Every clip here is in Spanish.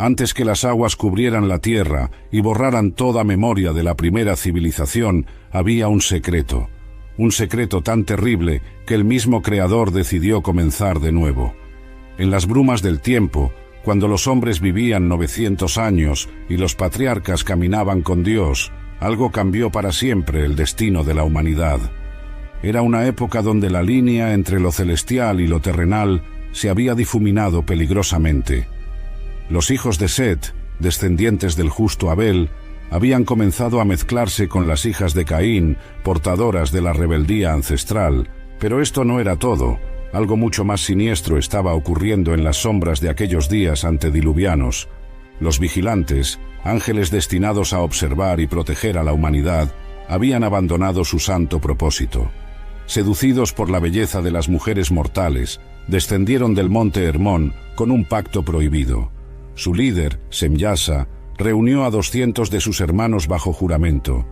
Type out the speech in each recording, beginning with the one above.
Antes que las aguas cubrieran la tierra y borraran toda memoria de la primera civilización, había un secreto tan terrible que el mismo Creador decidió comenzar de nuevo. En las brumas del tiempo, cuando los hombres vivían 900 años y los patriarcas caminaban con Dios, algo cambió para siempre el destino de la humanidad. Era una época donde la línea entre lo celestial y lo terrenal se había difuminado peligrosamente. Los hijos de Set, descendientes del justo Abel, habían comenzado a mezclarse con las hijas de Caín, portadoras de la rebeldía ancestral, pero esto no era todo. Algo mucho más siniestro estaba ocurriendo en las sombras de aquellos días antediluvianos. Los vigilantes, ángeles destinados a observar y proteger a la humanidad, habían abandonado su santo propósito. Seducidos por la belleza de las mujeres mortales, descendieron del monte Hermón con un pacto prohibido. Su líder, Semyasa, reunió a 200 de sus hermanos bajo juramento.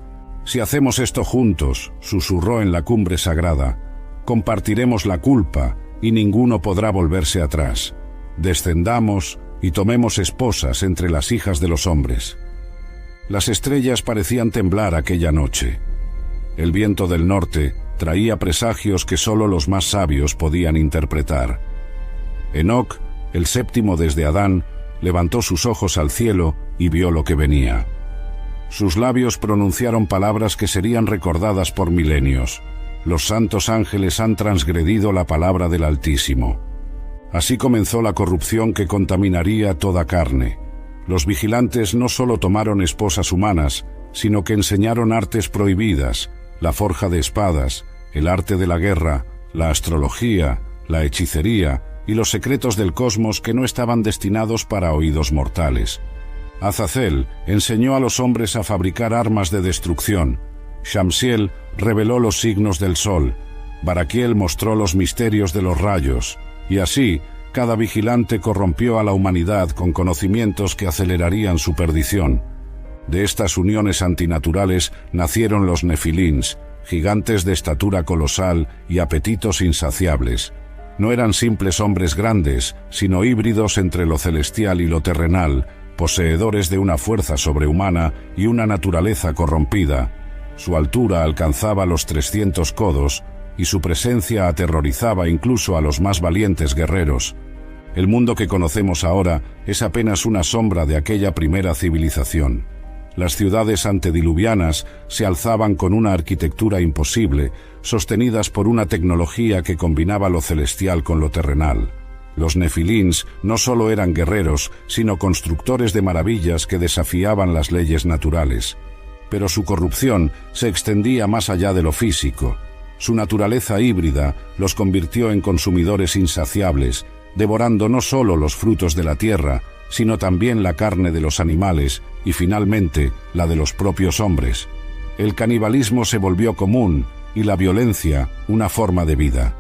«Si hacemos esto juntos», susurró en la cumbre sagrada, «compartiremos la culpa y ninguno podrá volverse atrás. Descendamos y tomemos esposas entre las hijas de los hombres». Las estrellas parecían temblar aquella noche. El viento del norte traía presagios que solo los más sabios podían interpretar. Enoc, el séptimo desde Adán, levantó sus ojos al cielo y vio lo que venía. Sus labios pronunciaron palabras que serían recordadas por milenios. Los santos ángeles han transgredido la palabra del Altísimo. Así comenzó la corrupción que contaminaría toda carne. Los vigilantes no solo tomaron esposas humanas, sino que enseñaron artes prohibidas, la forja de espadas, el arte de la guerra, la astrología, la hechicería y los secretos del cosmos que no estaban destinados para oídos mortales. Azazel enseñó a los hombres a fabricar armas de destrucción. Shamsiel reveló los signos del sol. Baraquiel mostró los misterios de los rayos. Y así, cada vigilante corrompió a la humanidad con conocimientos que acelerarían su perdición. De estas uniones antinaturales nacieron los nefilins, gigantes de estatura colosal y apetitos insaciables. No eran simples hombres grandes, sino híbridos entre lo celestial y lo terrenal, poseedores de una fuerza sobrehumana y una naturaleza corrompida. Su altura alcanzaba los 300 codos y su presencia aterrorizaba incluso a los más valientes guerreros. El mundo que conocemos ahora es apenas una sombra de aquella primera civilización. Las ciudades antediluvianas se alzaban con una arquitectura imposible, sostenidas por una tecnología que combinaba lo celestial con lo terrenal. Los nefilins no solo eran guerreros, sino constructores de maravillas que desafiaban las leyes naturales. Pero su corrupción se extendía más allá de lo físico. Su naturaleza híbrida los convirtió en consumidores insaciables, devorando no solo los frutos de la tierra, sino también la carne de los animales y finalmente la de los propios hombres. El canibalismo se volvió común y la violencia una forma de vida.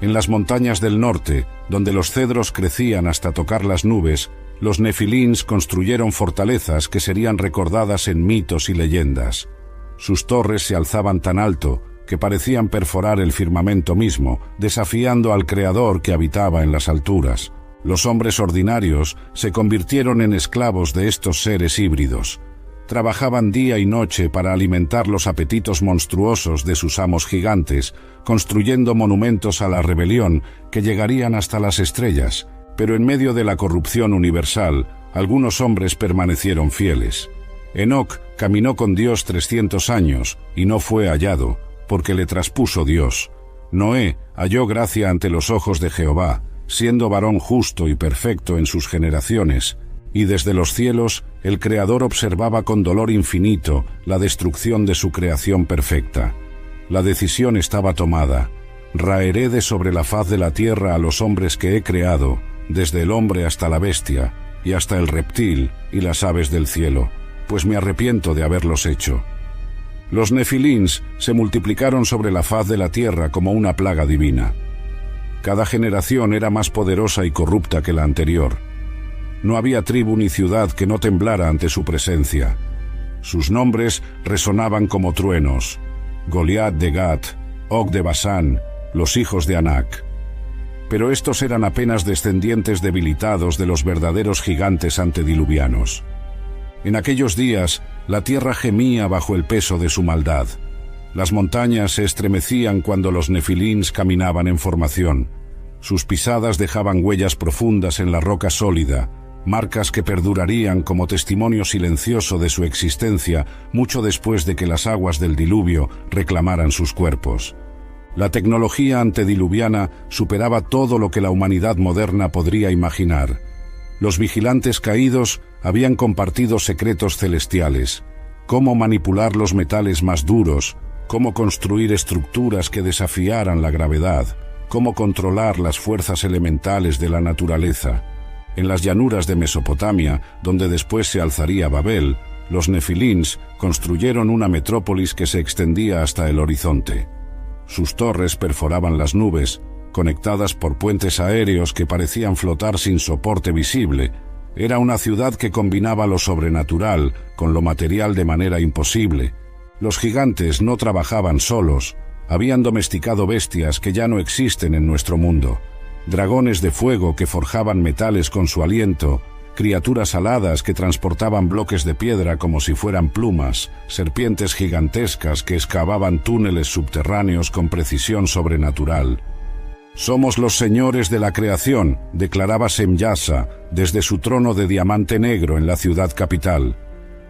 En las montañas del norte, donde los cedros crecían hasta tocar las nubes, los nefilins construyeron fortalezas que serían recordadas en mitos y leyendas. Sus torres se alzaban tan alto que parecían perforar el firmamento mismo, desafiando al Creador que habitaba en las alturas. Los hombres ordinarios se convirtieron en esclavos de estos seres híbridos. Trabajaban día y noche para alimentar los apetitos monstruosos de sus amos gigantes, construyendo monumentos a la rebelión que llegarían hasta las estrellas. Pero en medio de la corrupción universal, algunos hombres permanecieron fieles. Enoc caminó con Dios 300 años y no fue hallado, porque le traspuso Dios. Noé halló gracia ante los ojos de Jehová, siendo varón justo y perfecto en sus generaciones, y desde los cielos el Creador observaba con dolor infinito la destrucción de su creación perfecta. La decisión estaba tomada. Raeré de sobre la faz de la tierra a los hombres que he creado, desde el hombre hasta la bestia, y hasta el reptil y las aves del cielo, pues me arrepiento de haberlos hecho. Los nefilins se multiplicaron sobre la faz de la tierra como una plaga divina. Cada generación era más poderosa y corrupta que la anterior. No había tribu ni ciudad que no temblara ante su presencia. Sus nombres resonaban como truenos: Goliat de Gat, Og de Basán, los hijos de Anac. pero estos eran apenas descendientes debilitados de los verdaderos gigantes antediluvianos. En aquellos días, la tierra gemía bajo el peso de su maldad. Las montañas se estremecían cuando los nefilins caminaban en formación. Sus pisadas dejaban huellas profundas en la roca sólida, marcas que perdurarían como testimonio silencioso de su existencia mucho después de que las aguas del diluvio reclamaran sus cuerpos. La tecnología antediluviana superaba todo lo que la humanidad moderna podría imaginar. Los vigilantes caídos habían compartido secretos celestiales: cómo manipular los metales más duros, cómo construir estructuras que desafiaran la gravedad, cómo controlar las fuerzas elementales de la naturaleza. En las llanuras de Mesopotamia, donde después se alzaría Babel, los nefilins construyeron una metrópolis que se extendía hasta el horizonte. Sus torres perforaban las nubes, conectadas por puentes aéreos que parecían flotar sin soporte visible. Era una ciudad que combinaba lo sobrenatural con lo material de manera imposible. Los gigantes no trabajaban solos, habían domesticado bestias que ya no existen en nuestro mundo. Dragones de fuego que forjaban metales con su aliento, criaturas aladas que transportaban bloques de piedra como si fueran plumas, serpientes gigantescas que excavaban túneles subterráneos con precisión sobrenatural. «Somos los señores de la creación», declaraba Semyasa desde su trono de diamante negro en la ciudad capital.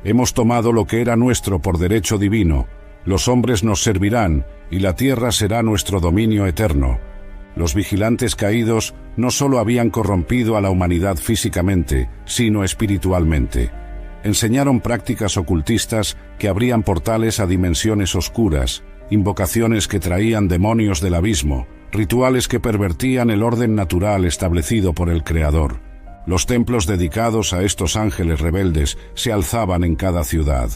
«Hemos tomado lo que era nuestro por derecho divino. Los hombres nos servirán y la tierra será nuestro dominio eterno». Los vigilantes caídos no solo habían corrompido a la humanidad físicamente, sino espiritualmente. Enseñaron prácticas ocultistas que abrían portales a dimensiones oscuras, invocaciones que traían demonios del abismo, rituales que pervertían el orden natural establecido por el Creador. Los templos dedicados a estos ángeles rebeldes se alzaban en cada ciudad.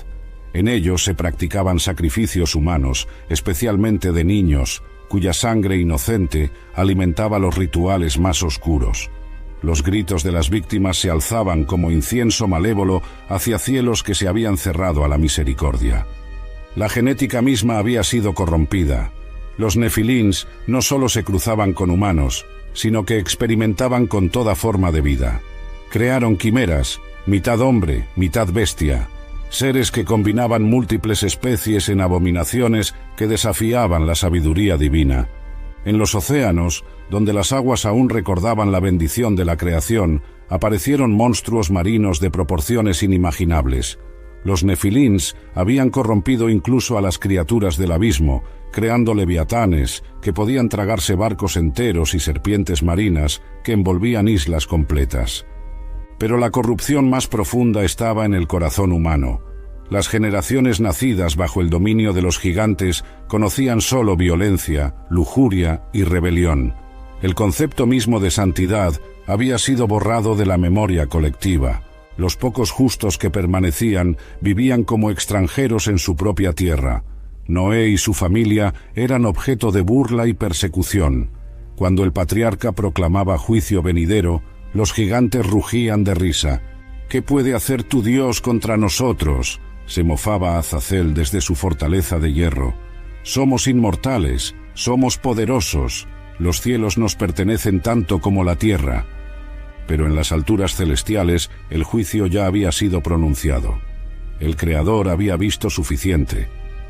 En ellos se practicaban sacrificios humanos, especialmente de niños, cuya sangre inocente alimentaba los rituales más oscuros. Los gritos de las víctimas se alzaban como incienso malévolo hacia cielos que se habían cerrado a la misericordia. La genética misma había sido corrompida. Los nefilins no solo se cruzaban con humanos, sino que experimentaban con toda forma de vida. Crearon quimeras, mitad hombre, mitad bestia, seres que combinaban múltiples especies en abominaciones que desafiaban la sabiduría divina. En los océanos, donde las aguas aún recordaban la bendición de la creación, aparecieron monstruos marinos de proporciones inimaginables. Los nefilins habían corrompido incluso a las criaturas del abismo, creando leviatanes que podían tragarse barcos enteros y serpientes marinas que envolvían islas completas. Pero la corrupción más profunda estaba en el corazón humano. Las generaciones nacidas bajo el dominio de los gigantes conocían solo violencia, lujuria y rebelión. El concepto mismo de santidad había sido borrado de la memoria colectiva. Los pocos justos que permanecían vivían como extranjeros en su propia tierra. Noé y su familia eran objeto de burla y persecución. Cuando el patriarca proclamaba juicio venidero, los gigantes rugían de risa. «¿Qué puede hacer tu Dios contra nosotros?», se mofaba Azazel desde su fortaleza de hierro. «Somos inmortales, somos poderosos, los cielos nos pertenecen tanto como la tierra». Pero en las alturas celestiales el juicio ya había sido pronunciado. El Creador había visto suficiente.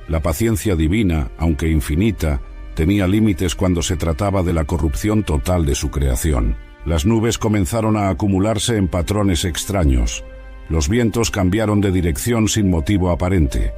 La paciencia divina, aunque infinita, tenía límites cuando se trataba de la corrupción total de su creación. Las nubes comenzaron a acumularse en patrones extraños. Los vientos cambiaron de dirección sin motivo aparente.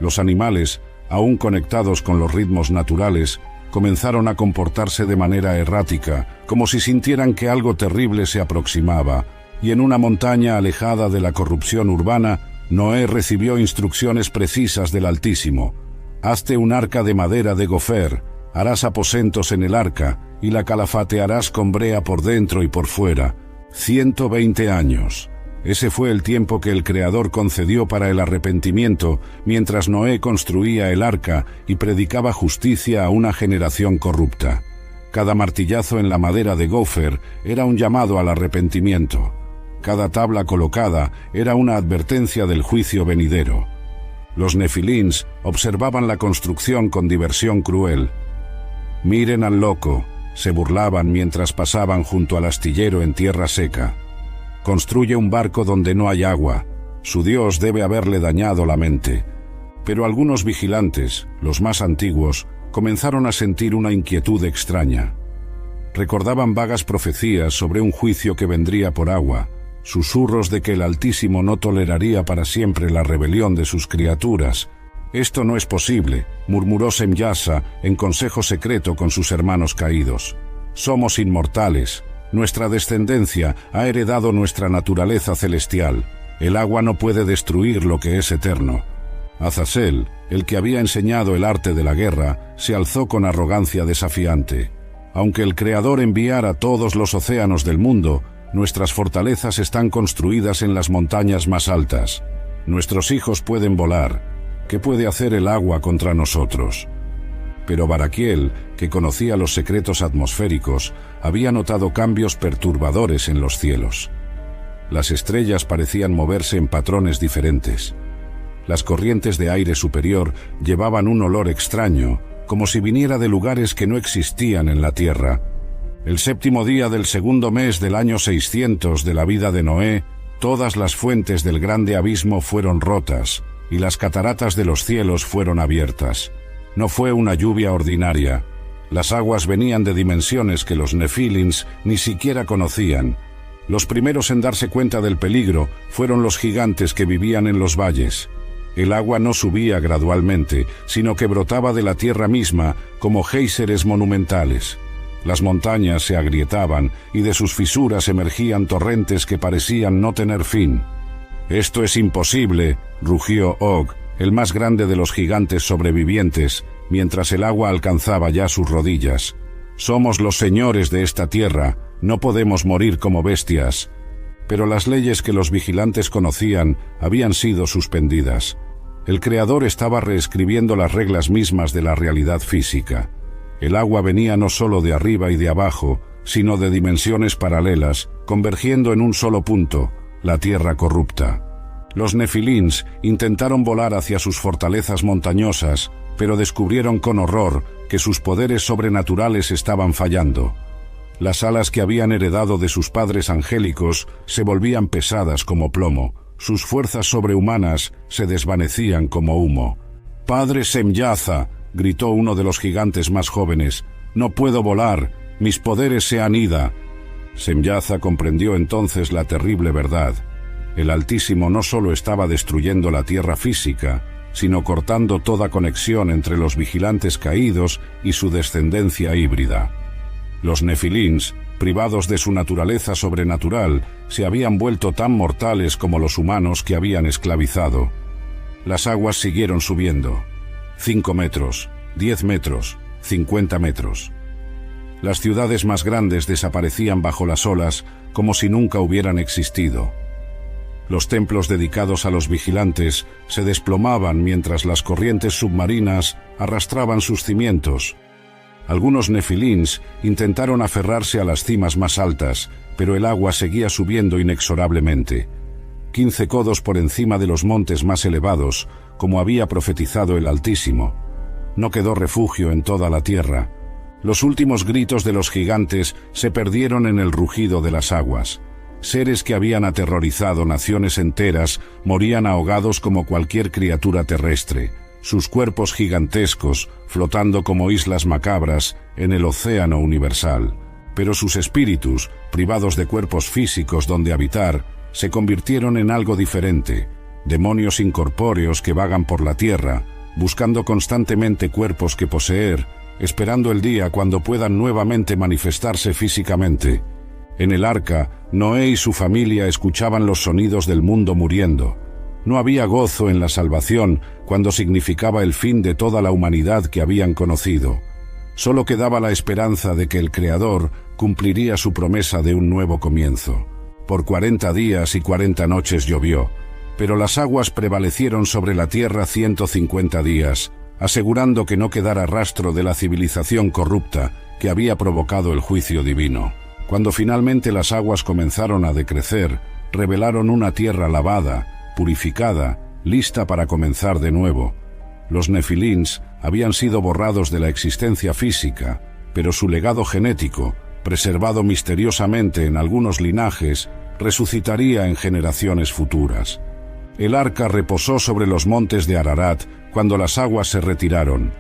Los animales, aún conectados con los ritmos naturales, comenzaron a comportarse de manera errática, como si sintieran que algo terrible se aproximaba, y en una montaña alejada de la corrupción urbana, Noé recibió instrucciones precisas del Altísimo. «Hazte un arca de madera de gofer, harás aposentos en el arca, y la calafatearás con brea por dentro y por fuera. 120 años». Ese fue el tiempo que el Creador concedió para el arrepentimiento, mientras Noé construía el arca y predicaba justicia a una generación corrupta. Cada martillazo en la madera de gofer era un llamado al arrepentimiento. Cada tabla colocada era una advertencia del juicio venidero. Los nefilins observaban la construcción con diversión cruel. «Miren al loco, se burlaban mientras pasaban junto al astillero en tierra seca. Construye un barco donde no hay agua. Su Dios debe haberle dañado la mente. Pero algunos vigilantes, los más antiguos, comenzaron a sentir una inquietud extraña. Recordaban vagas profecías sobre un juicio que vendría por agua, susurros de que el Altísimo no toleraría para siempre la rebelión de sus criaturas. «Esto no es posible», murmuró Semyasa en consejo secreto con sus hermanos caídos. «Somos inmortales. Nuestra descendencia ha heredado nuestra naturaleza celestial. El agua no puede destruir lo que es eterno». Azazel, el que había enseñado el arte de la guerra, se alzó con arrogancia desafiante. «Aunque el Creador enviara todos los océanos del mundo, nuestras fortalezas están construidas en las montañas más altas. Nuestros hijos pueden volar. ¿Qué puede hacer el agua contra nosotros?» Pero Baraquiel, que conocía los secretos atmosféricos, había notado cambios perturbadores en los cielos. Las estrellas parecían moverse en patrones diferentes. Las corrientes de aire superior llevaban un olor extraño, como si viniera de lugares que no existían en la tierra. El 7º día del 2º mes del año 600 de la vida de Noé, todas las fuentes del grande abismo fueron rotas, y las cataratas de los cielos fueron abiertas. No fue una lluvia ordinaria. Las aguas venían de dimensiones que los nefilins ni siquiera conocían. Los primeros en darse cuenta del peligro fueron los gigantes que vivían en los valles. El agua no subía gradualmente, sino que brotaba de la tierra misma como géiseres monumentales. Las montañas se agrietaban y de sus fisuras emergían torrentes que parecían no tener fin. «Esto es imposible», rugió Og, el más grande de los gigantes sobrevivientes, mientras el agua alcanzaba ya sus rodillas. «Somos los señores de esta tierra, no podemos morir como bestias». Pero las leyes que los vigilantes conocían habían sido suspendidas. El Creador estaba reescribiendo las reglas mismas de la realidad física. El agua venía no solo de arriba y de abajo, sino de dimensiones paralelas, convergiendo en un solo punto, la tierra corrupta. Los nefilins intentaron volar hacia sus fortalezas montañosas, pero descubrieron con horror que sus poderes sobrenaturales estaban fallando. Las alas que habían heredado de sus padres angélicos se volvían pesadas como plomo, sus fuerzas sobrehumanas se desvanecían como humo. «Padre Semyasa», gritó uno de los gigantes más jóvenes, «no puedo volar, mis poderes se han ido». Semyasa comprendió entonces la terrible verdad. El Altísimo no solo estaba destruyendo la tierra física, sino cortando toda conexión entre los vigilantes caídos y su descendencia híbrida. Los nefilins, privados de su naturaleza sobrenatural, se habían vuelto tan mortales como los humanos que habían esclavizado. Las aguas siguieron subiendo. 5 metros, 10 metros, 50 metros. Las ciudades más grandes desaparecían bajo las olas como si nunca hubieran existido. Los templos dedicados a los vigilantes se desplomaban mientras las corrientes submarinas arrastraban sus cimientos. Algunos nefilins intentaron aferrarse a las cimas más altas, pero el agua seguía subiendo inexorablemente. 15 codos por encima de los montes más elevados, como había profetizado el Altísimo. No quedó refugio en toda la tierra. Los últimos gritos de los gigantes se perdieron en el rugido de las aguas. Seres que habían aterrorizado naciones enteras morían ahogados como cualquier criatura terrestre, sus cuerpos gigantescos flotando como islas macabras en el océano universal. Pero sus espíritus, privados de cuerpos físicos donde habitar, se convirtieron en algo diferente, demonios incorpóreos que vagan por la tierra, buscando constantemente cuerpos que poseer, esperando el día cuando puedan nuevamente manifestarse físicamente. En el arca, Noé y su familia escuchaban los sonidos del mundo muriendo. No había gozo en la salvación cuando significaba el fin de toda la humanidad que habían conocido. Solo quedaba la esperanza de que el Creador cumpliría su promesa de un nuevo comienzo. Por 40 días y 40 noches llovió, pero las aguas prevalecieron sobre la tierra 150 días, asegurando que no quedara rastro de la civilización corrupta que había provocado el juicio divino. Cuando finalmente las aguas comenzaron a decrecer, revelaron una tierra lavada, purificada, lista para comenzar de nuevo. Los nefilins habían sido borrados de la existencia física, pero su legado genético, preservado misteriosamente en algunos linajes, resucitaría en generaciones futuras. El arca reposó sobre los montes de Ararat cuando las aguas se retiraron.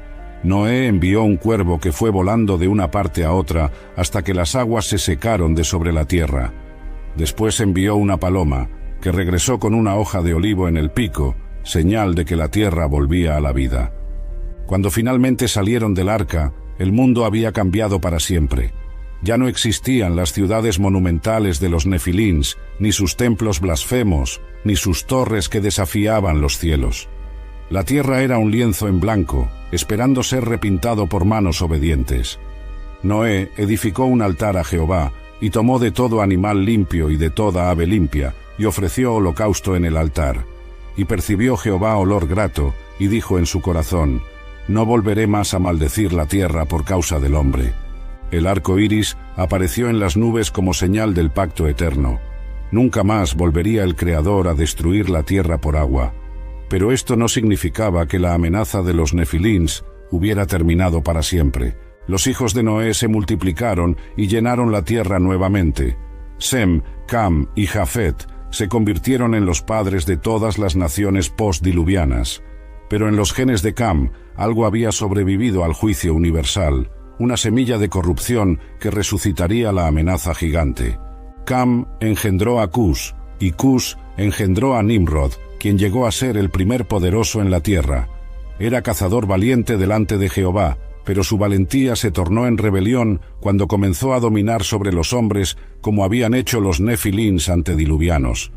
Noé envió un cuervo que fue volando de una parte a otra hasta que las aguas se secaron de sobre la tierra. Después envió una paloma, que regresó con una hoja de olivo en el pico, señal de que la tierra volvía a la vida. Cuando finalmente salieron del arca, el mundo había cambiado para siempre. Ya no existían las ciudades monumentales de los nefilins, ni sus templos blasfemos, ni sus torres que desafiaban los cielos. La tierra era un lienzo en blanco, esperando ser repintado por manos obedientes. Noé edificó un altar a Jehová, y tomó de todo animal limpio y de toda ave limpia, y ofreció holocausto en el altar. Y percibió Jehová olor grato, y dijo en su corazón: No volveré más a maldecir la tierra por causa del hombre. El arco iris apareció en las nubes como señal del pacto eterno. Nunca más volvería el Creador a destruir la tierra por agua. Pero esto no significaba que la amenaza de los nefilins hubiera terminado para siempre. Los hijos de Noé se multiplicaron y llenaron la tierra nuevamente. Sem, Cam y Jafet se convirtieron en los padres de todas las naciones postdiluvianas. Pero en los genes de Cam algo había sobrevivido al juicio universal, una semilla de corrupción que resucitaría la amenaza gigante. Cam engendró a Cus, y Cus engendró a Nimrod, quien llegó a ser el primer poderoso en la tierra. Era cazador valiente delante de Jehová, pero su valentía se tornó en rebelión cuando comenzó a dominar sobre los hombres como habían hecho los nefilins antediluvianos.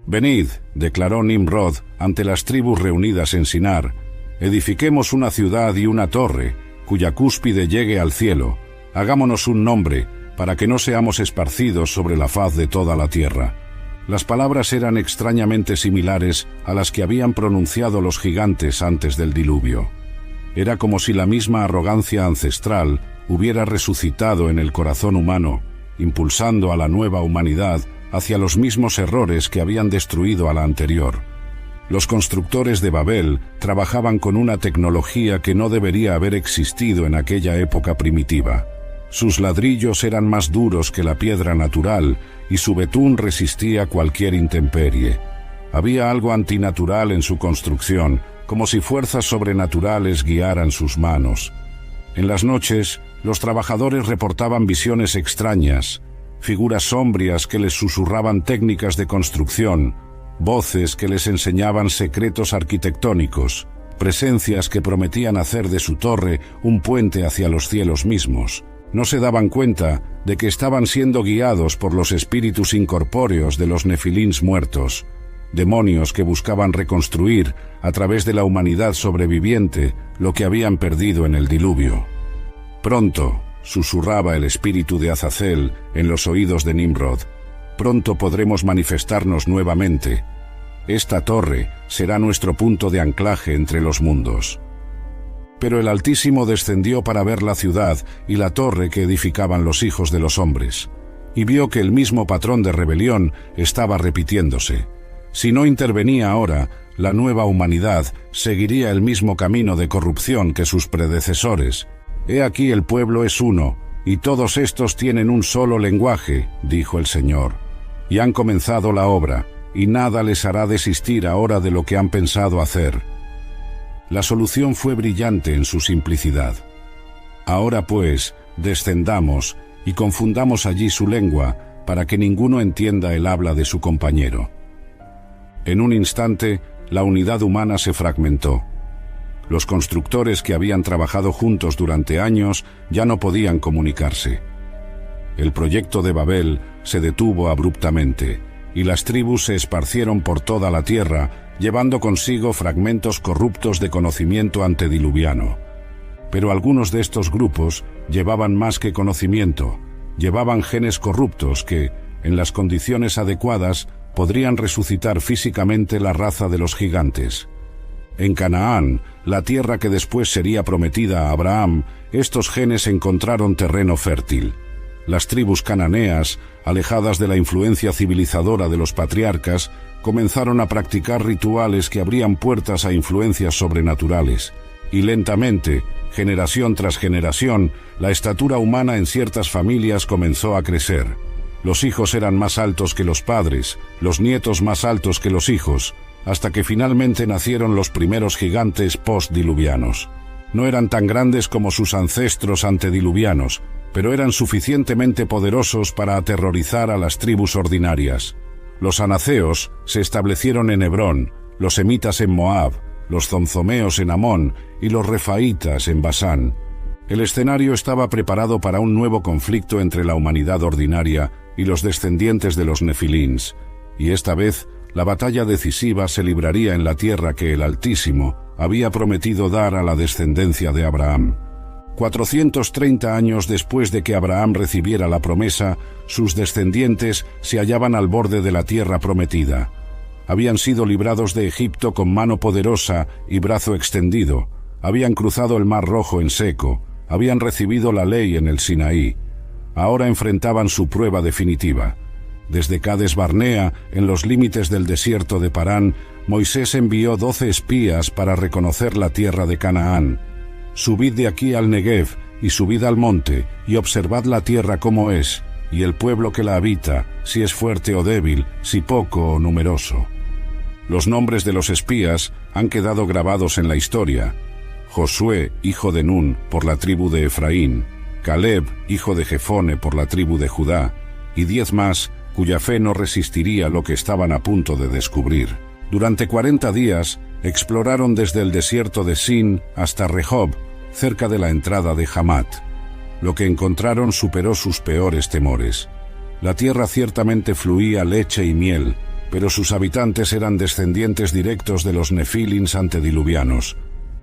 «Venid», declaró Nimrod ante las tribus reunidas en Sinar, «edifiquemos una ciudad y una torre, cuya cúspide llegue al cielo. Hagámonos un nombre, para que no seamos esparcidos sobre la faz de toda la tierra». Las palabras eran extrañamente similares a las que habían pronunciado los gigantes antes del diluvio. Era como si la misma arrogancia ancestral hubiera resucitado en el corazón humano, impulsando a la nueva humanidad hacia los mismos errores que habían destruido a la anterior. Los constructores de Babel trabajaban con una tecnología que no debería haber existido en aquella época primitiva. Sus ladrillos eran más duros que la piedra natural y su betún resistía cualquier intemperie. Había algo antinatural en su construcción, como si fuerzas sobrenaturales guiaran sus manos. En las noches, los trabajadores reportaban visiones extrañas, figuras sombrias que les susurraban técnicas de construcción, voces que les enseñaban secretos arquitectónicos, presencias que prometían hacer de su torre un puente hacia los cielos mismos. No se daban cuenta de que estaban siendo guiados por los espíritus incorpóreos de los nefilins muertos, demonios que buscaban reconstruir a través de la humanidad sobreviviente lo que habían perdido en el diluvio. Pronto, susurraba el espíritu de Azazel en los oídos de Nimrod, pronto podremos manifestarnos nuevamente. Esta torre será nuestro punto de anclaje entre los mundos. Pero el Altísimo descendió para ver la ciudad y la torre que edificaban los hijos de los hombres, y vio que el mismo patrón de rebelión estaba repitiéndose. Si no intervenía ahora, la nueva humanidad seguiría el mismo camino de corrupción que sus predecesores. «He aquí el pueblo es uno, y todos estos tienen un solo lenguaje», dijo el Señor, «y han comenzado la obra, y nada les hará desistir ahora de lo que han pensado hacer». La solución fue brillante en su simplicidad. Ahora pues, descendamos y confundamos allí su lengua para que ninguno entienda el habla de su compañero. En un instante, la unidad humana se fragmentó. Los constructores que habían trabajado juntos durante años ya no podían comunicarse. El proyecto de Babel se detuvo abruptamente, y las tribus se esparcieron por toda la tierra, llevando consigo fragmentos corruptos de conocimiento antediluviano. Pero algunos de estos grupos llevaban más que conocimiento, llevaban genes corruptos que, en las condiciones adecuadas, podrían resucitar físicamente la raza de los gigantes. En Canaán, la tierra que después sería prometida a Abraham, estos genes encontraron terreno fértil. Las tribus cananeas, alejadas de la influencia civilizadora de los patriarcas, comenzaron a practicar rituales que abrían puertas a influencias sobrenaturales, y lentamente generación tras generación, la estatura humana en ciertas familias comenzó a crecer. Los hijos eran más altos que los padres, los nietos más altos que los hijos, hasta que finalmente nacieron los primeros gigantes postdiluvianos. No eran tan grandes como sus ancestros antediluvianos, pero eran suficientemente poderosos para aterrorizar a las tribus ordinarias. Los anaceos se establecieron en Hebrón, los semitas en Moab, los zonzomeos en Amón y los refaitas en Basán. El escenario estaba preparado para un nuevo conflicto entre la humanidad ordinaria y los descendientes de los nefilins, y esta vez la batalla decisiva se libraría en la tierra que el Altísimo había prometido dar a la descendencia de Abraham. 430 años después de que Abraham recibiera la promesa, sus descendientes se hallaban al borde de la tierra prometida. Habían sido librados de Egipto con mano poderosa y brazo extendido, habían cruzado el Mar Rojo en seco, habían recibido la ley en el Sinaí. Ahora enfrentaban su prueba definitiva. Desde Cades Barnea, en los límites del desierto de Parán, Moisés envió 12 espías para reconocer la tierra de Canaán. Subid de aquí al Negev, y subid al monte, y observad la tierra como es, y el pueblo que la habita, si es fuerte o débil, si poco o numeroso. Los nombres de los espías han quedado grabados en la historia. Josué, hijo de Nun, por la tribu de Efraín, Caleb, hijo de Jefone, por la tribu de Judá, y 10 más, cuya fe no resistiría lo que estaban a punto de descubrir. Durante 40 días, exploraron desde el desierto de Sin hasta Rehob, cerca de la entrada de Hamat. Lo que encontraron superó sus peores temores. La tierra ciertamente fluía leche y miel, pero sus habitantes eran descendientes directos de los nefilins antediluvianos.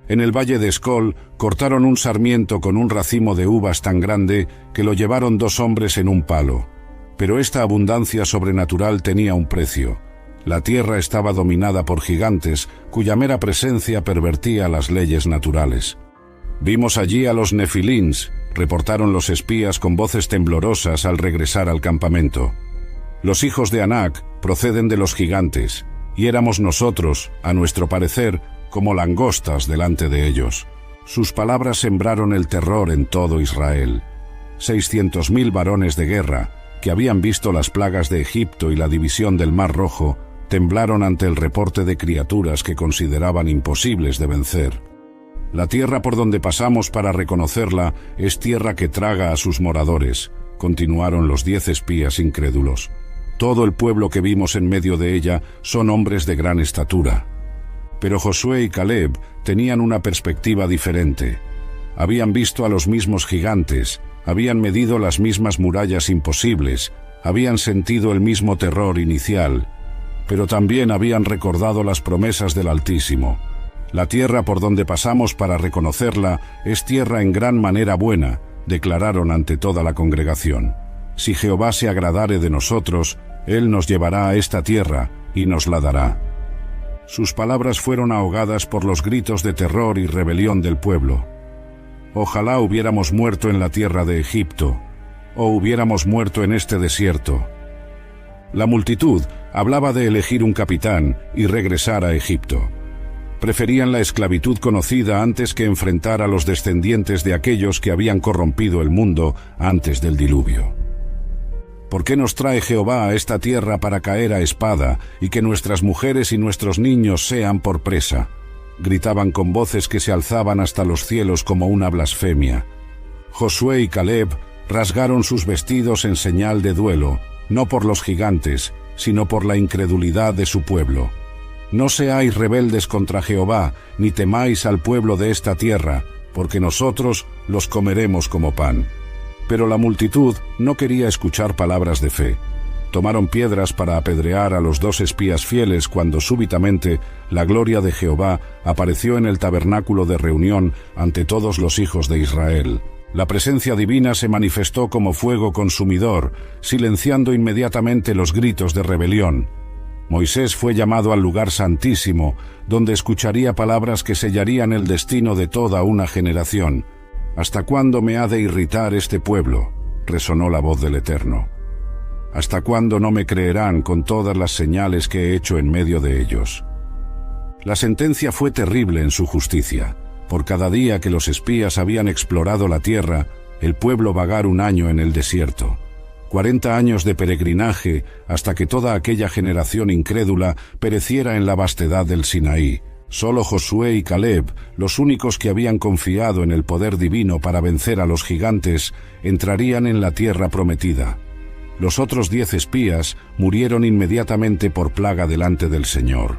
En el valle de Escol cortaron un sarmiento con un racimo de uvas tan grande que lo llevaron 2 hombres en un palo. Pero esta abundancia sobrenatural tenía un precio. La tierra estaba dominada por gigantes, cuya mera presencia pervertía las leyes naturales. Vimos allí a los nefilins, reportaron los espías con voces temblorosas al regresar al campamento. Los hijos de Anac proceden de los gigantes, y éramos nosotros, a nuestro parecer, como langostas delante de ellos. Sus palabras sembraron el terror en todo Israel. 600.000 varones de guerra, que habían visto las plagas de Egipto y la división del Mar Rojo, temblaron ante el reporte de criaturas que consideraban imposibles de vencer. La tierra por donde pasamos para reconocerla es tierra que traga a sus moradores, continuaron los 10 espías incrédulos. Todo el pueblo que vimos en medio de ella son hombres de gran estatura. Pero Josué y Caleb tenían una perspectiva diferente. Habían visto a los mismos gigantes, habían medido las mismas murallas imposibles, habían sentido el mismo terror inicial, pero también habían recordado las promesas del Altísimo. La tierra por donde pasamos para reconocerla es tierra en gran manera buena, declararon ante toda la congregación. Si Jehová se agradare de nosotros, Él nos llevará a esta tierra y nos la dará. Sus palabras fueron ahogadas por los gritos de terror y rebelión del pueblo. Ojalá hubiéramos muerto en la tierra de Egipto, o hubiéramos muerto en este desierto. La multitud hablaba de elegir un capitán y regresar a Egipto. Preferían la esclavitud conocida antes que enfrentar a los descendientes de aquellos que habían corrompido el mundo antes del diluvio. ¿Por qué nos trae Jehová a esta tierra para caer a espada y que nuestras mujeres y nuestros niños sean por presa? Gritaban con voces que se alzaban hasta los cielos como una blasfemia. Josué y Caleb rasgaron sus vestidos en señal de duelo, no por los gigantes, sino por la incredulidad de su pueblo. No seáis rebeldes contra Jehová, ni temáis al pueblo de esta tierra, porque nosotros los comeremos como pan. Pero la multitud no quería escuchar palabras de fe. Tomaron piedras para apedrear a los 2 espías fieles cuando súbitamente la gloria de Jehová apareció en el tabernáculo de reunión ante todos los hijos de Israel. La presencia divina se manifestó como fuego consumidor, silenciando inmediatamente los gritos de rebelión. Moisés fue llamado al lugar santísimo, donde escucharía palabras que sellarían el destino de toda una generación. ¿Hasta cuándo me ha de irritar este pueblo?, resonó la voz del Eterno. ¿Hasta cuándo no me creerán con todas las señales que he hecho en medio de ellos? La sentencia fue terrible en su justicia. Por cada día que los espías habían explorado la tierra, el pueblo vagar un año en el desierto. 40 años de peregrinaje hasta que toda aquella generación incrédula pereciera en la vastedad del Sinaí. Solo Josué y Caleb, los únicos que habían confiado en el poder divino para vencer a los gigantes, entrarían en la tierra prometida. Los otros 10 espías murieron inmediatamente por plaga delante del Señor.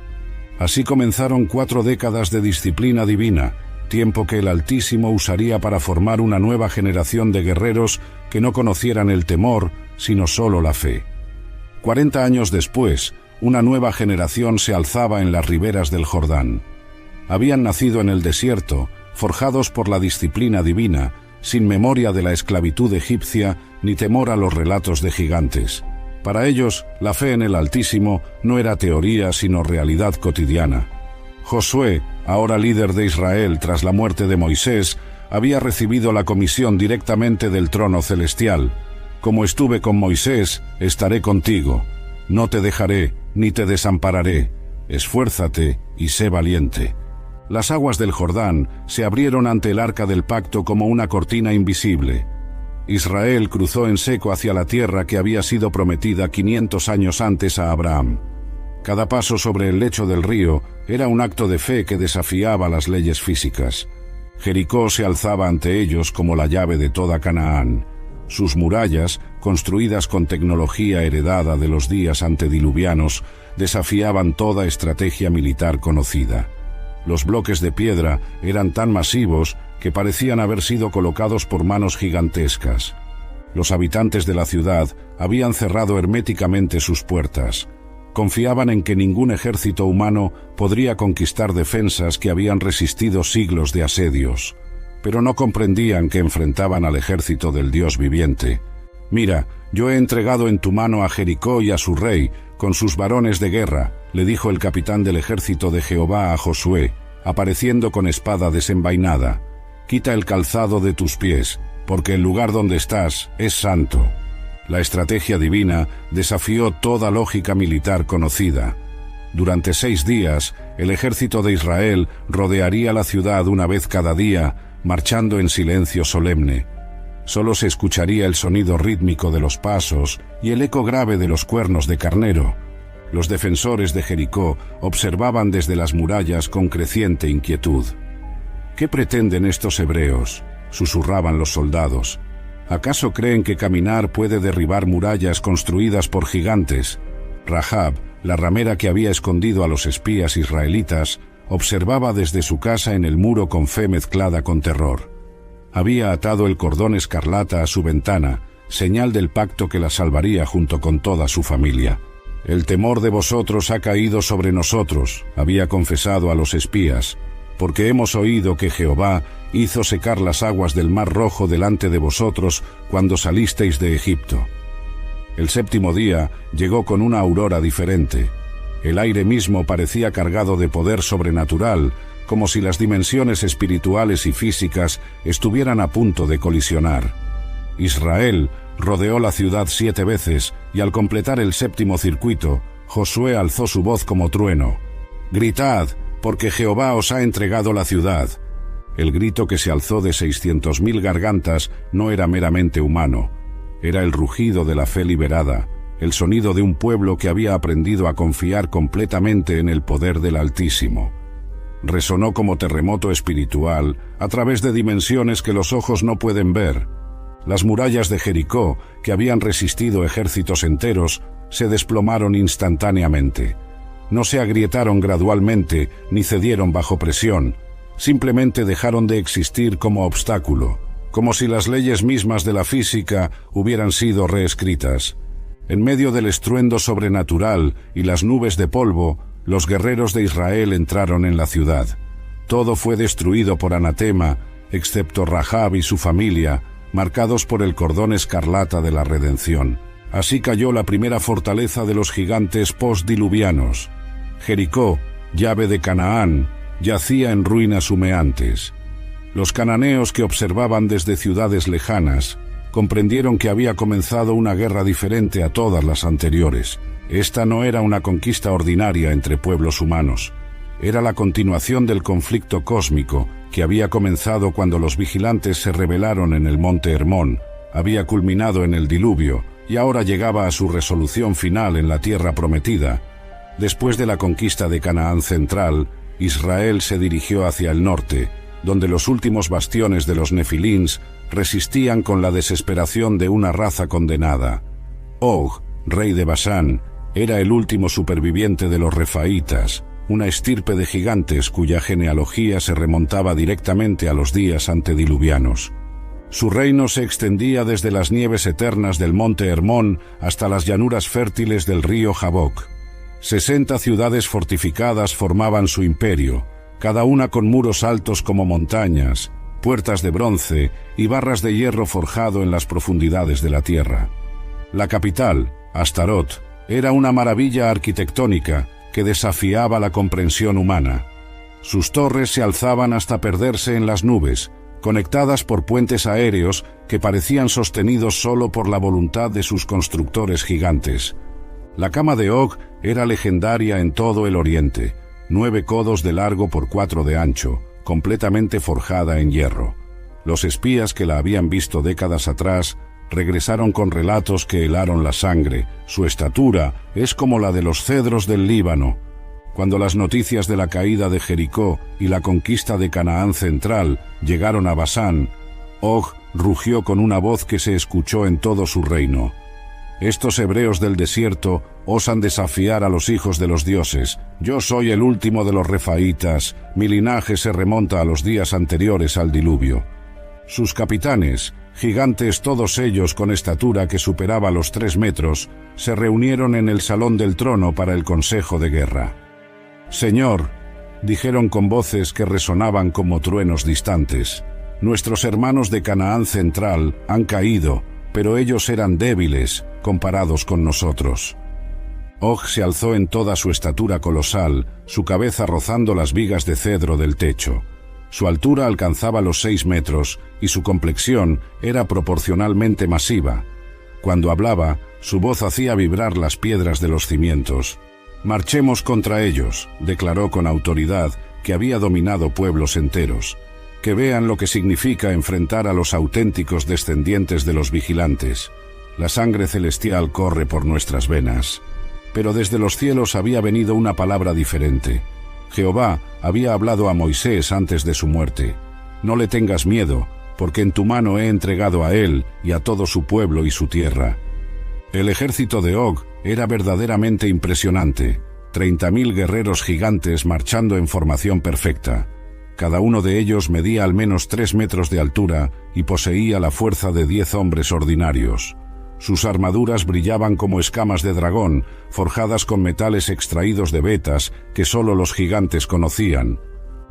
Así comenzaron 4 décadas de disciplina divina, tiempo que el Altísimo usaría para formar una nueva generación de guerreros que no conocieran el temor, sino solo la fe. 40 años después, una nueva generación se alzaba en las riberas del Jordán. Habían nacido en el desierto, forjados por la disciplina divina, sin memoria de la esclavitud egipcia ni temor a los relatos de gigantes. Para ellos, la fe en el Altísimo no era teoría sino realidad cotidiana. Josué, ahora líder de Israel tras la muerte de Moisés, había recibido la comisión directamente del trono celestial. Como estuve con Moisés, estaré contigo. No te dejaré, ni te desampararé. Esfuérzate y sé valiente. Las aguas del Jordán se abrieron ante el arca del pacto como una cortina invisible. Israel cruzó en seco hacia la tierra que había sido prometida 500 años antes a Abraham. Cada paso sobre el lecho del río era un acto de fe que desafiaba las leyes físicas. Jericó se alzaba ante ellos como la llave de toda Canaán. Sus murallas, construidas con tecnología heredada de los días antediluvianos, desafiaban toda estrategia militar conocida. Los bloques de piedra eran tan masivos que parecían haber sido colocados por manos gigantescas. Los habitantes de la ciudad habían cerrado herméticamente sus puertas. Confiaban en que ningún ejército humano podría conquistar defensas que habían resistido siglos de asedios. Pero no comprendían que enfrentaban al ejército del Dios viviente. «Mira, yo he entregado en tu mano a Jericó y a su rey, con sus varones de guerra», le dijo el capitán del ejército de Jehová a Josué, apareciendo con espada desenvainada. «Quita el calzado de tus pies, porque el lugar donde estás es santo». La estrategia divina desafió toda lógica militar conocida. Durante 6 días, el ejército de Israel rodearía la ciudad una vez cada día, marchando en silencio solemne. Solo se escucharía el sonido rítmico de los pasos y el eco grave de los cuernos de carnero. Los defensores de Jericó observaban desde las murallas con creciente inquietud. «¿Qué pretenden estos hebreos?», susurraban los soldados. «¿Acaso creen que caminar puede derribar murallas construidas por gigantes?» Rahab, la ramera que había escondido a los espías israelitas, observaba desde su casa en el muro con fe mezclada con terror. Había atado el cordón escarlata a su ventana, señal del pacto que la salvaría junto con toda su familia. «El temor de vosotros ha caído sobre nosotros», había confesado a los espías, «porque hemos oído que Jehová hizo secar las aguas del Mar Rojo delante de vosotros cuando salisteis de Egipto». El 7º día llegó con una aurora diferente. El aire mismo parecía cargado de poder sobrenatural, como si las dimensiones espirituales y físicas estuvieran a punto de colisionar. Israel rodeó la ciudad 7 veces y al completar el 7º circuito, Josué alzó su voz como trueno. «Gritad, porque Jehová os ha entregado la ciudad». El grito que se alzó de 600.000 gargantas no era meramente humano. Era el rugido de la fe liberada, el sonido de un pueblo que había aprendido a confiar completamente en el poder del Altísimo. Resonó como terremoto espiritual a través de dimensiones que los ojos no pueden ver. Las murallas de Jericó, que habían resistido ejércitos enteros, se desplomaron instantáneamente. No se agrietaron gradualmente ni cedieron bajo presión, simplemente dejaron de existir como obstáculo, como si las leyes mismas de la física hubieran sido reescritas. En medio del estruendo sobrenatural y las nubes de polvo, los guerreros de Israel entraron en la ciudad. Todo fue destruido por anatema, excepto Rahab y su familia, marcados por el cordón escarlata de la redención. Así cayó la primera fortaleza de los gigantes postdiluvianos. Jericó, llave de Canaán, yacía en ruinas humeantes. Los cananeos que observaban desde ciudades lejanas comprendieron que había comenzado una guerra diferente a todas las anteriores. Esta no era una conquista ordinaria entre pueblos humanos. era la continuación del conflicto cósmico que había comenzado cuando los vigilantes se rebelaron en el monte Hermón, había culminado en el diluvio y ahora llegaba a su resolución final en la tierra prometida. Después de la conquista de Canaán central, Israel se dirigió hacia el norte, donde los últimos bastiones de los nefilins resistían con la desesperación de una raza condenada. Og, rey de Basán, era el último superviviente de los refaítas, una estirpe de gigantes cuya genealogía se remontaba directamente a los días antediluvianos. Su reino se extendía desde las nieves eternas del monte Hermón hasta las llanuras fértiles del río Jaboc. 60 ciudades fortificadas formaban su imperio, cada una con muros altos como montañas, puertas de bronce y barras de hierro forjado en las profundidades de la tierra. La capital, Astarot, era una maravilla arquitectónica que desafiaba la comprensión humana. Sus torres se alzaban hasta perderse en las nubes, conectadas por puentes aéreos que parecían sostenidos solo por la voluntad de sus constructores gigantes. La cama de Og era legendaria en todo el oriente, 9 codos de largo por 4 de ancho, completamente forjada en hierro. Los espías que la habían visto décadas atrás regresaron con relatos que helaron la sangre. Su estatura es como la de los cedros del Líbano. Cuando las noticias de la caída de Jericó y la conquista de Canaán central llegaron a Basán, Og rugió con una voz que se escuchó en todo su reino. Estos hebreos del desierto osan desafiar a los hijos de los dioses. Yo soy el último de los refaítas, mi linaje se remonta a los días anteriores al diluvio. Sus capitanes, gigantes todos ellos con estatura que superaba los 3 metros, se reunieron en el salón del trono para el consejo de guerra. «Señor», dijeron con voces que resonaban como truenos distantes, «nuestros hermanos de Canaán central han caído, pero ellos eran débiles comparados con nosotros». Og se alzó en toda su estatura colosal, su cabeza rozando las vigas de cedro del techo. Su altura alcanzaba los 6 metros y su complexión era proporcionalmente masiva. Cuando hablaba, su voz hacía vibrar las piedras de los cimientos. «Marchemos contra ellos», declaró con autoridad, que había dominado pueblos enteros. «Que vean lo que significa enfrentar a los auténticos descendientes de los vigilantes. La sangre celestial corre por nuestras venas». Pero desde los cielos había venido una palabra diferente. Jehová había hablado a Moisés antes de su muerte. «No le tengas miedo, porque en tu mano he entregado a él y a todo su pueblo y su tierra». El ejército de Og era verdaderamente impresionante. 30.000 guerreros gigantes marchando en formación perfecta. Cada uno de ellos medía al menos 3 metros de altura y poseía la fuerza de 10 hombres ordinarios. Sus armaduras brillaban como escamas de dragón, forjadas con metales extraídos de vetas que solo los gigantes conocían.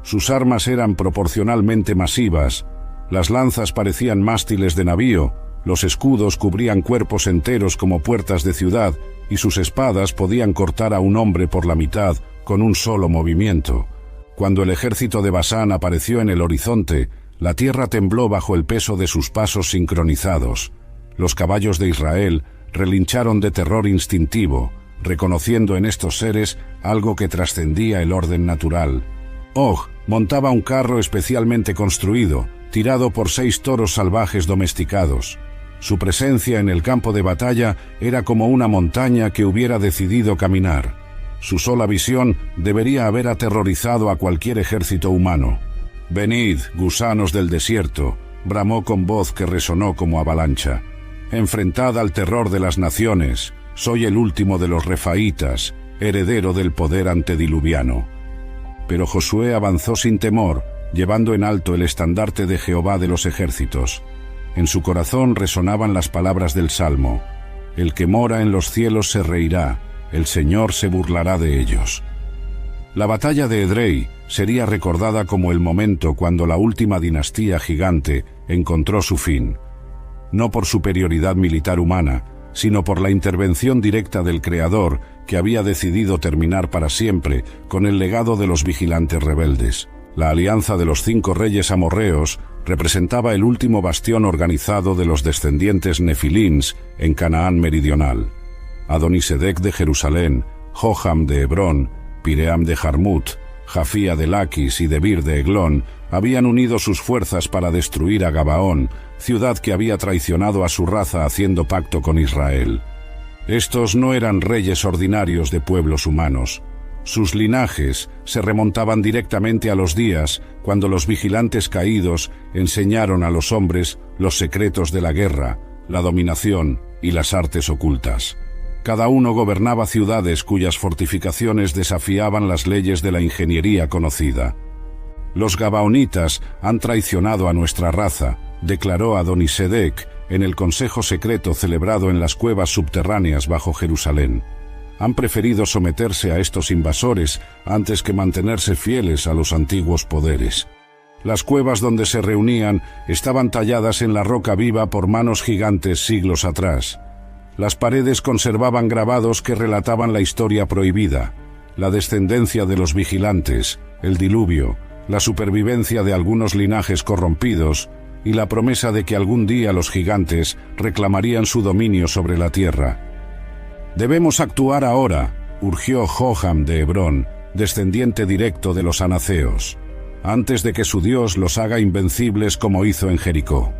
Sus armas eran proporcionalmente masivas. Las lanzas parecían mástiles de navío, los escudos cubrían cuerpos enteros como puertas de ciudad, y sus espadas podían cortar a un hombre por la mitad con un solo movimiento. Cuando el ejército de Basán apareció en el horizonte, la tierra tembló bajo el peso de sus pasos sincronizados. Los caballos de Israel relincharon de terror instintivo, reconociendo en estos seres algo que trascendía el orden natural. Og montaba un carro especialmente construido, tirado por 6 toros salvajes domesticados. Su presencia en el campo de batalla era como una montaña que hubiera decidido caminar. Su sola visión debería haber aterrorizado a cualquier ejército humano. «Venid, gusanos del desierto», bramó con voz que resonó como avalancha. «Enfrentad al terror de las naciones. Soy el último de los refaítas, heredero del poder antediluviano». Pero Josué avanzó sin temor, llevando en alto el estandarte de Jehová de los ejércitos. En su corazón resonaban las palabras del Salmo: «El que mora en los cielos se reirá, el Señor se burlará de ellos». La batalla de Edrei sería recordada como el momento cuando la última dinastía gigante encontró su fin. No por superioridad militar humana, sino por la intervención directa del Creador, que había decidido terminar para siempre con el legado de los vigilantes rebeldes. La alianza de los 5 reyes amorreos representaba el último bastión organizado de los descendientes nefilins en Canaán meridional. Adonisedec de Jerusalén, Jocham de Hebrón, Piream de Jarmut, Jafía de Laquis y Debir de Eglón, habían unido sus fuerzas para destruir a Gabaón, ciudad que había traicionado a su raza haciendo pacto con Israel. Estos no eran reyes ordinarios de pueblos humanos. Sus linajes se remontaban directamente a los días cuando los vigilantes caídos enseñaron a los hombres los secretos de la guerra, la dominación y las artes ocultas. Cada uno gobernaba ciudades cuyas fortificaciones desafiaban las leyes de la ingeniería conocida. Los gabaonitas han traicionado a nuestra raza, declaró Adonisedec en el consejo secreto celebrado en las cuevas subterráneas bajo Jerusalén. Han preferido someterse a estos invasores antes que mantenerse fieles a los antiguos poderes. Las cuevas donde se reunían estaban talladas en la roca viva por manos gigantes siglos atrás. Las paredes conservaban grabados que relataban la historia prohibida, la descendencia de los vigilantes, el diluvio, la supervivencia de algunos linajes corrompidos y la promesa de que algún día los gigantes reclamarían su dominio sobre la tierra. «Debemos actuar ahora», urgió Jotham de Hebrón, descendiente directo de los anaceos, «antes de que su Dios los haga invencibles como hizo en Jericó».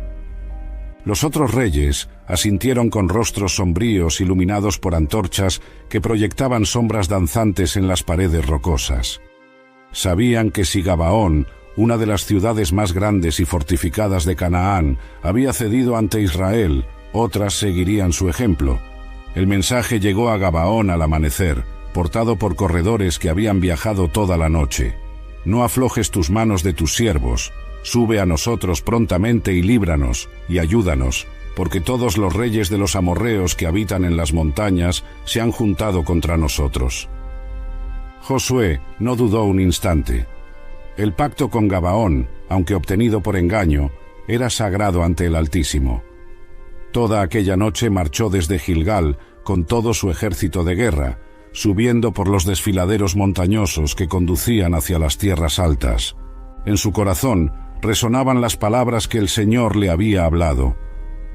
Los otros reyes asintieron con rostros sombríos iluminados por antorchas que proyectaban sombras danzantes en las paredes rocosas. Sabían que si Gabaón, una de las ciudades más grandes y fortificadas de Canaán, había cedido ante Israel, otras seguirían su ejemplo. El mensaje llegó a Gabaón al amanecer, portado por corredores que habían viajado toda la noche. «No aflojes tus manos de tus siervos. Sube a nosotros prontamente y líbranos, y ayúdanos, porque todos los reyes de los amorreos que habitan en las montañas se han juntado contra nosotros». Josué no dudó un instante. El pacto con Gabaón, aunque obtenido por engaño, era sagrado ante el Altísimo. Toda aquella noche marchó desde Gilgal con todo su ejército de guerra, subiendo por los desfiladeros montañosos que conducían hacia las tierras altas. En su corazón resonaban las palabras que el Señor le había hablado.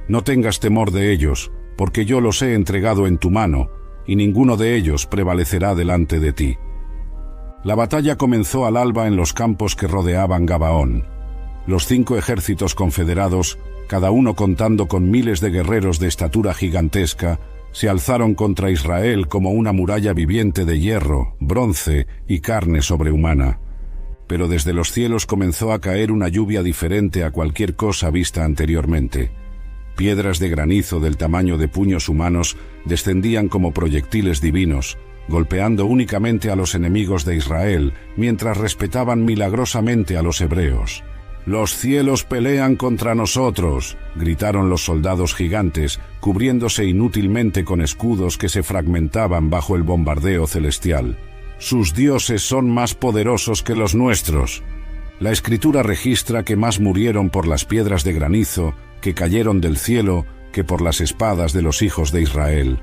«No tengas temor de ellos, porque yo los he entregado en tu mano, y ninguno de ellos prevalecerá delante de ti». La batalla comenzó al alba en los campos que rodeaban Gabaón. Los 5 ejércitos confederados, cada uno contando con miles de guerreros de estatura gigantesca, se alzaron contra Israel como una muralla viviente de hierro, bronce y carne sobrehumana. Pero desde los cielos comenzó a caer una lluvia diferente a cualquier cosa vista anteriormente. Piedras de granizo del tamaño de puños humanos descendían como proyectiles divinos, golpeando únicamente a los enemigos de Israel, mientras respetaban milagrosamente a los hebreos. «Los cielos pelean contra nosotros», gritaron los soldados gigantes, cubriéndose inútilmente con escudos que se fragmentaban bajo el bombardeo celestial. «Sus dioses son más poderosos que los nuestros». La Escritura registra que más murieron por las piedras de granizo que cayeron del cielo que por las espadas de los hijos de Israel.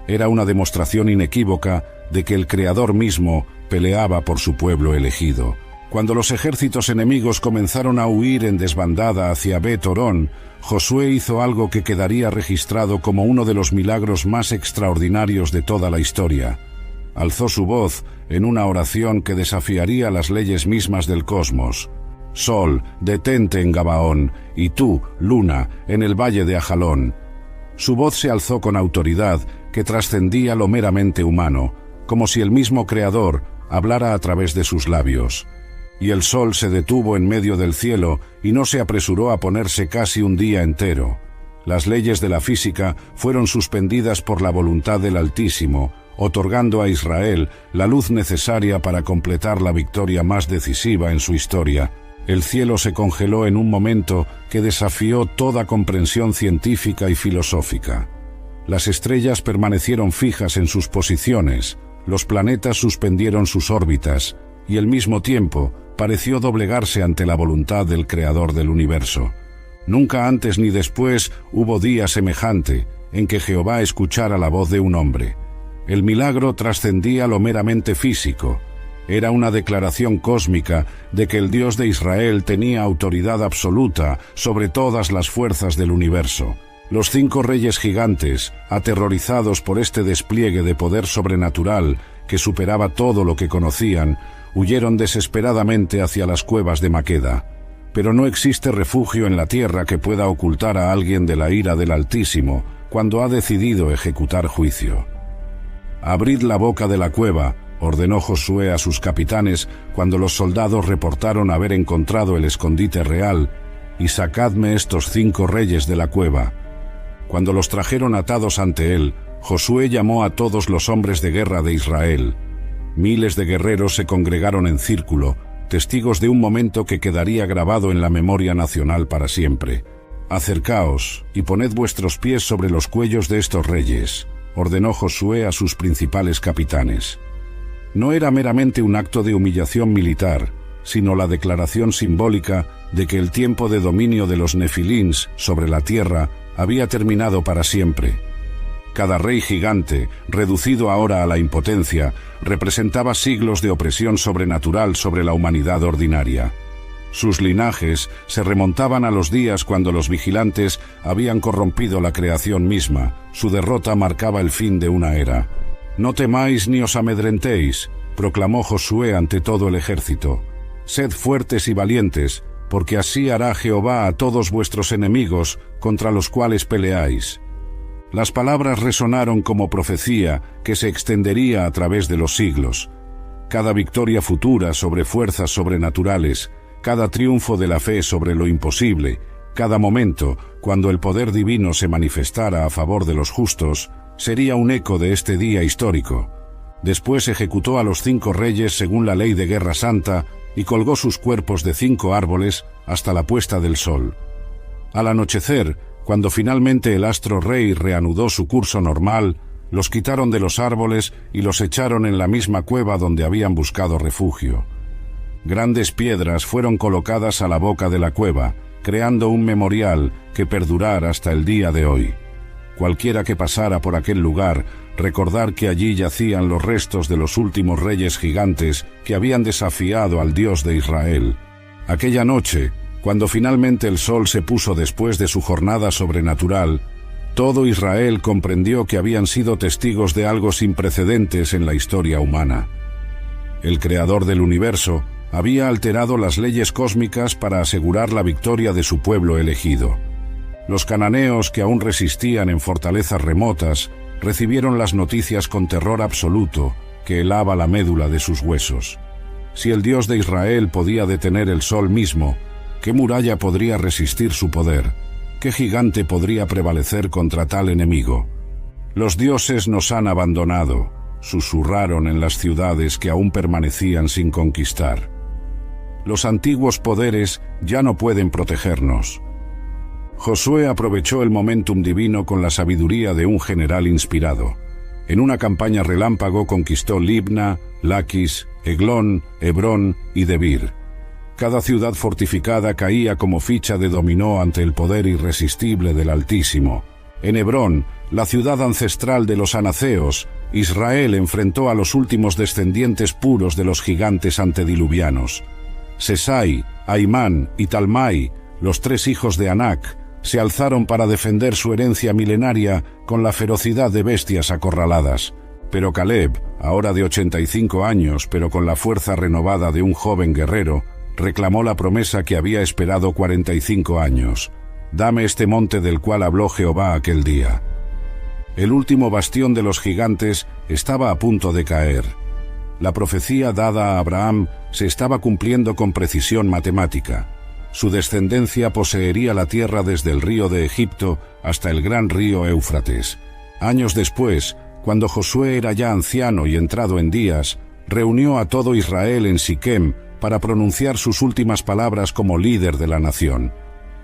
Era una demostración inequívoca de que el Creador mismo peleaba por su pueblo elegido. Cuando los ejércitos enemigos comenzaron a huir en desbandada hacia Bet-Horón, Josué hizo algo que quedaría registrado como uno de los milagros más extraordinarios de toda la historia. Alzó su voz en una oración que desafiaría las leyes mismas del cosmos. «Sol, detente en Gabaón, y tú, luna, en el valle de Ajalón». Su voz se alzó con autoridad que trascendía lo meramente humano, como si el mismo Creador hablara a través de sus labios. Y el sol se detuvo en medio del cielo y no se apresuró a ponerse casi un día entero. Las leyes de la física fueron suspendidas por la voluntad del Altísimo, otorgando a Israel la luz necesaria para completar la victoria más decisiva en su historia. El cielo se congeló en un momento que desafió toda comprensión científica y filosófica. Las estrellas permanecieron fijas en sus posiciones, los planetas suspendieron sus órbitas, y al mismo tiempo pareció doblegarse ante la voluntad del Creador del universo. Nunca antes ni después hubo día semejante en que Jehová escuchara la voz de un hombre. El milagro trascendía lo meramente físico. Era una declaración cósmica de que el Dios de Israel tenía autoridad absoluta sobre todas las fuerzas del universo. Los 5 reyes gigantes, aterrorizados por este despliegue de poder sobrenatural que superaba todo lo que conocían, huyeron desesperadamente hacia las cuevas de Maqueda. Pero no existe refugio en la tierra que pueda ocultar a alguien de la ira del Altísimo cuando ha decidido ejecutar juicio. «Abrid la boca de la cueva», ordenó Josué a sus capitanes cuando los soldados reportaron haber encontrado el escondite real, «y sacadme estos 5 reyes de la cueva». Cuando los trajeron atados ante él, Josué llamó a todos los hombres de guerra de Israel. Miles de guerreros se congregaron en círculo, testigos de un momento que quedaría grabado en la memoria nacional para siempre. «Acercaos y poned vuestros pies sobre los cuellos de estos reyes», ordenó Josué a sus principales capitanes. No era meramente un acto de humillación militar, sino la declaración simbólica de que el tiempo de dominio de los nefilins sobre la tierra había terminado para siempre. Cada rey gigante, reducido ahora a la impotencia, representaba siglos de opresión sobrenatural sobre la humanidad ordinaria. Sus linajes se remontaban a los días cuando los vigilantes habían corrompido la creación misma. Su derrota marcaba el fin de una era. «No temáis ni os amedrentéis», proclamó Josué ante todo el ejército. «Sed fuertes y valientes, porque así hará Jehová a todos vuestros enemigos contra los cuales peleáis». Las palabras resonaron como profecía que se extendería a través de los siglos. Cada victoria futura sobre fuerzas sobrenaturales, cada triunfo de la fe sobre lo imposible, cada momento cuando el poder divino se manifestara a favor de los justos, sería un eco de este día histórico. Después ejecutó a los 5 reyes según la ley de guerra santa y colgó sus cuerpos de 5 árboles hasta la puesta del sol. Al anochecer, cuando finalmente el astro rey reanudó su curso normal, los quitaron de los árboles y los echaron en la misma cueva donde habían buscado refugio. Grandes piedras fueron colocadas a la boca de la cueva, creando un memorial que perdurará hasta el día de hoy. Cualquiera que pasara por aquel lugar, recordar que allí yacían los restos de los últimos reyes gigantes que habían desafiado al Dios de Israel. Aquella noche, cuando finalmente el sol se puso después de su jornada sobrenatural, todo Israel comprendió que habían sido testigos de algo sin precedentes en la historia humana. El Creador del universo había alterado las leyes cósmicas para asegurar la victoria de su pueblo elegido. Los cananeos que aún resistían en fortalezas remotas recibieron las noticias con terror absoluto que helaba la médula de sus huesos. Si el Dios de Israel podía detener el sol mismo, ¿qué muralla podría resistir su poder? ¿Qué gigante podría prevalecer contra tal enemigo? «Los dioses nos han abandonado», susurraron en las ciudades que aún permanecían sin conquistar. «Los antiguos poderes ya no pueden protegernos». Josué aprovechó el momentum divino con la sabiduría de un general inspirado. En una campaña relámpago conquistó Libna, Laquis, Eglón, Hebrón y Debir. Cada ciudad fortificada caía como ficha de dominó ante el poder irresistible del Altísimo. En Hebrón, la ciudad ancestral de los anaceos, Israel enfrentó a los últimos descendientes puros de los gigantes antediluvianos. Sesai, Aimán y Talmai, los 3 hijos de Anac, se alzaron para defender su herencia milenaria con la ferocidad de bestias acorraladas. Pero Caleb, ahora de 85 años, pero con la fuerza renovada de un joven guerrero, reclamó la promesa que había esperado 45 años. «Dame este monte del cual habló Jehová aquel día». El último bastión de los gigantes estaba a punto de caer. La profecía dada a Abraham se estaba cumpliendo con precisión matemática. Su descendencia poseería la tierra desde el río de Egipto hasta el gran río Éufrates. Años después, cuando Josué era ya anciano y entrado en días, reunió a todo Israel en Siquem para pronunciar sus últimas palabras como líder de la nación.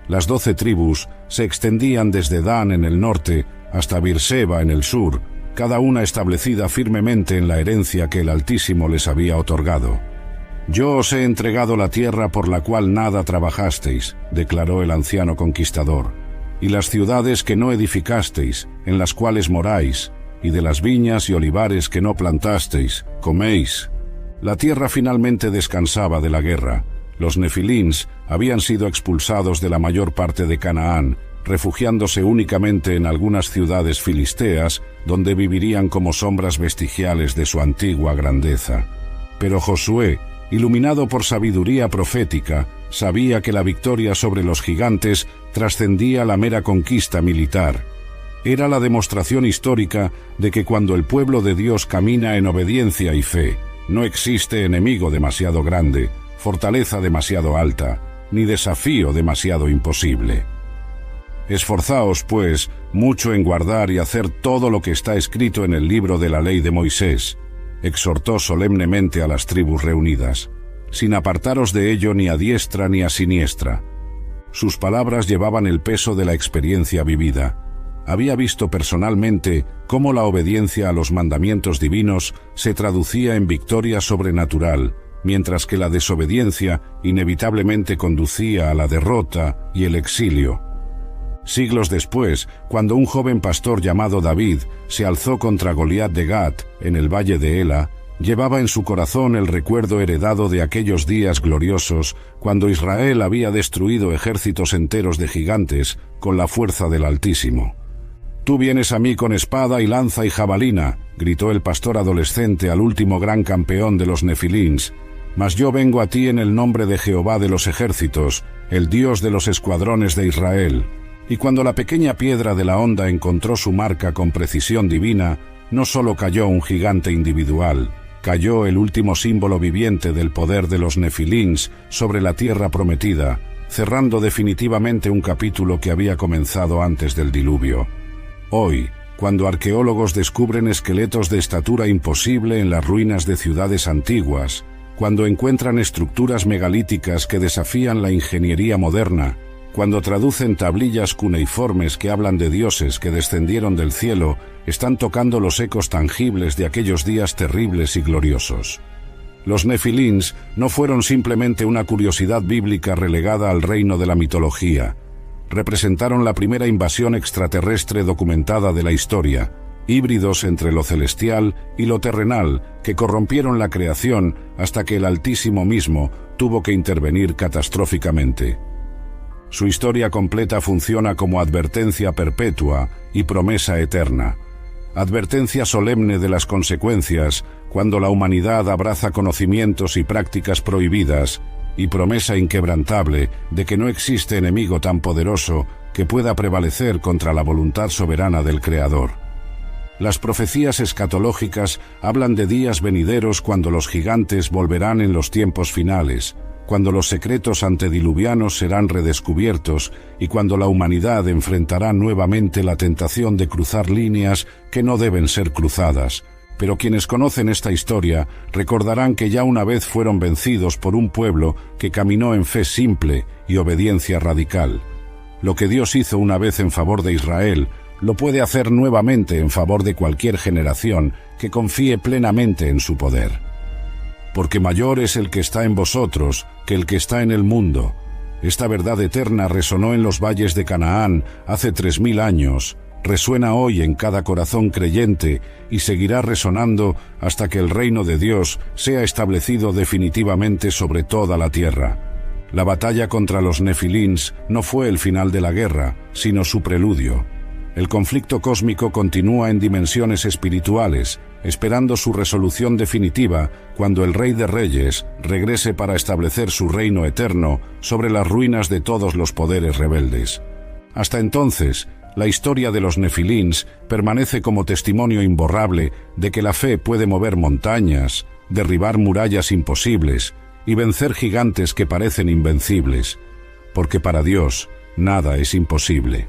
Las 12 tribus se extendían desde Dan en el norte hasta Beerseba en el sur, cada una establecida firmemente en la herencia que el Altísimo les había otorgado. «Yo os he entregado la tierra por la cual nada trabajasteis», declaró el anciano conquistador, «y las ciudades que no edificasteis, en las cuales moráis, y de las viñas y olivares que no plantasteis, coméis». La tierra finalmente descansaba de la guerra. Los nefilins habían sido expulsados de la mayor parte de Canaán, refugiándose únicamente en algunas ciudades filisteas, donde vivirían como sombras vestigiales de su antigua grandeza. Pero Josué, iluminado por sabiduría profética, sabía que la victoria sobre los gigantes trascendía la mera conquista militar. Era la demostración histórica de que cuando el pueblo de Dios camina en obediencia y fe, no existe enemigo demasiado grande, fortaleza demasiado alta, ni desafío demasiado imposible. Esforzaos, pues, mucho en guardar y hacer todo lo que está escrito en el libro de la ley de Moisés, exhortó solemnemente a las tribus reunidas, sin apartaros de ello ni a diestra ni a siniestra. Sus palabras llevaban el peso de la experiencia vivida. Había visto personalmente cómo la obediencia a los mandamientos divinos se traducía en victoria sobrenatural, mientras que la desobediencia inevitablemente conducía a la derrota y el exilio. Siglos después, cuando un joven pastor llamado David se alzó contra Goliat de Gat en el valle de Ela, llevaba en su corazón el recuerdo heredado de aquellos días gloriosos cuando Israel había destruido ejércitos enteros de gigantes con la fuerza del Altísimo. «Tú vienes a mí con espada y lanza y jabalina», gritó el pastor adolescente al último gran campeón de los Nefilins, «mas yo vengo a ti en el nombre de Jehová de los ejércitos, el Dios de los escuadrones de Israel». Y cuando la pequeña piedra de la honda encontró su marca con precisión divina, no solo cayó un gigante individual, cayó el último símbolo viviente del poder de los Nefilins sobre la tierra prometida, cerrando definitivamente un capítulo que había comenzado antes del diluvio. Hoy, cuando arqueólogos descubren esqueletos de estatura imposible en las ruinas de ciudades antiguas, cuando encuentran estructuras megalíticas que desafían la ingeniería moderna, cuando traducen tablillas cuneiformes que hablan de dioses que descendieron del cielo, están tocando los ecos tangibles de aquellos días terribles y gloriosos. Los Nefilins no fueron simplemente una curiosidad bíblica relegada al reino de la mitología. Representaron la primera invasión extraterrestre documentada de la historia, híbridos entre lo celestial y lo terrenal que corrompieron la creación hasta que el Altísimo mismo tuvo que intervenir catastróficamente. Su historia completa funciona como advertencia perpetua y promesa eterna. Advertencia solemne de las consecuencias cuando la humanidad abraza conocimientos y prácticas prohibidas, y promesa inquebrantable de que no existe enemigo tan poderoso que pueda prevalecer contra la voluntad soberana del Creador. Las profecías escatológicas hablan de días venideros cuando los gigantes volverán en los tiempos finales, cuando los secretos antediluvianos serán redescubiertos y cuando la humanidad enfrentará nuevamente la tentación de cruzar líneas que no deben ser cruzadas. Pero quienes conocen esta historia recordarán que ya una vez fueron vencidos por un pueblo que caminó en fe simple y obediencia radical. Lo que Dios hizo una vez en favor de Israel, lo puede hacer nuevamente en favor de cualquier generación que confíe plenamente en su poder. Porque mayor es el que está en vosotros que el que está en el mundo. Esta verdad eterna resonó en los valles de Canaán hace 3000 años, resuena hoy en cada corazón creyente y seguirá resonando hasta que el reino de Dios sea establecido definitivamente sobre toda la tierra. La batalla contra los Nefilins no fue el final de la guerra, sino su preludio. El conflicto cósmico continúa en dimensiones espirituales, esperando su resolución definitiva cuando el Rey de Reyes regrese para establecer su reino eterno sobre las ruinas de todos los poderes rebeldes. Hasta entonces, la historia de los Nefilins permanece como testimonio imborrable de que la fe puede mover montañas, derribar murallas imposibles y vencer gigantes que parecen invencibles, porque para Dios nada es imposible.